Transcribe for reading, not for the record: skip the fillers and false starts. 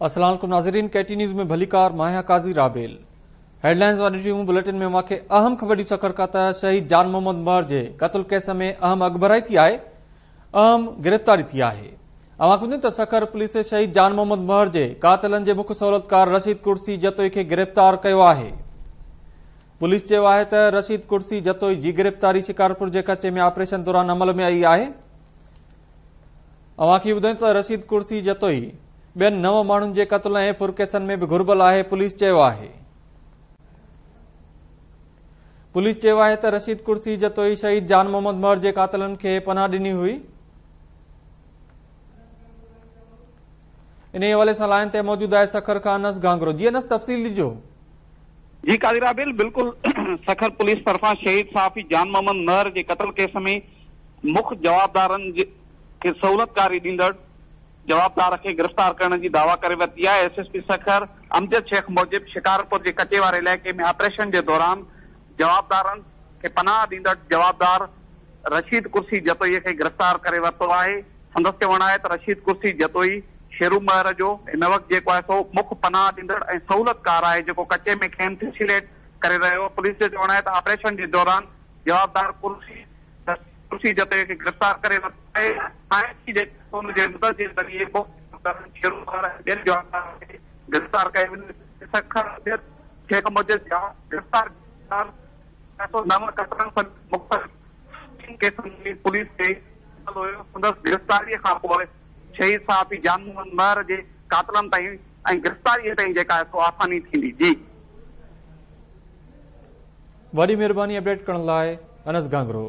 अस्सलाम वालेकुम नाज़रीन, केटी न्यूज़ में भलीकार माहिया काजी राबेल। हेडलाइंस वाली बुलेटिन में मांखे अहम ख़बर दी सकर का शहीद जान मोहम्मद मर जे कत्ल केस में अहम अगभराई थी है, अहम गिरफ्तारी थी है। अवां सकर पुलिस शहीद जान मोहम्मद मर जे कातिलन जे मुख्य सहूलतकार रशीद कुर्सी जतोई के गिरफ्तार किया है। पुलिस चयो है त रशीद कुर्सी जतोई जी गिरफ्तारी शिकारपुर के कचे में ऑपरेशन दौरान अमल में आई है। अवां ॿुधायूं त रशीद कुर्सी जतोई बेन 9 माण्हुनि जे कत्ल ऐं फुरकेसन में भी घुर्बल है। पुलिस चयो है त रशीद कुर्सी जतोई शहीद जान मोहम्मद मर जे कातिलन के पनाह ॾिनी हुई। इन हवाले से लाइन ते मौजूद है सखर का अनस गांगरो। जी अनस, तफसील दीजो। जी कादिर राबेल, बिल्कुल सखर पुलिस तरफा शहीद सहाफ़ी जान मोहम्मद मर के कत्ल केस में मुख्य जवाबदारन के सहूलतकारी ॾींदड़ जवाबदार के गिरफ्तार करने की दावा करे वरिती है। एसएसपी सखर अमजद शेख मूजिब शिकारपुर के कचे वाले इलाके में ऑपरेशन के दौरान जवाबदारन के पनाह ॾींदड़ जवाबदार रशीद कुर्सी जतोई के गिरफ्तार करे वरितो है। संदसि चवणु आहे त रशीद कुर्सी जतोई शेरू महर जो इन वक्त जो है सो मुख्य पनाह ॾींदड़ ऐं सहूलतकार है जो कचे में खेन फैसिलेट करे रहियो। पुलिस जो चवणु आहे त ऑपरेशन के दौरान जवाबदार कुर्सी जतोई के गिरफ्तार करे वरितो है। उनके मदद के जरिए शेरू महर ॿियनि जवाबदार खे गिरफ्तार कयो। सखर शेख मूजिब गिरफ्तार 9 कतलनि मुख़्तलिफ़ केसनि में पुलिस के गिरफ्तारी खां पोइ शहीद सहाफ़ी जान मोहम्मद मर जे कातिलन ताईं ऐं गिरफ्तारी ताईं जेका आहे सो आसानी थींदी। जी वॾी महिरबानी अपडेट करण लाइ अनस गांगरो।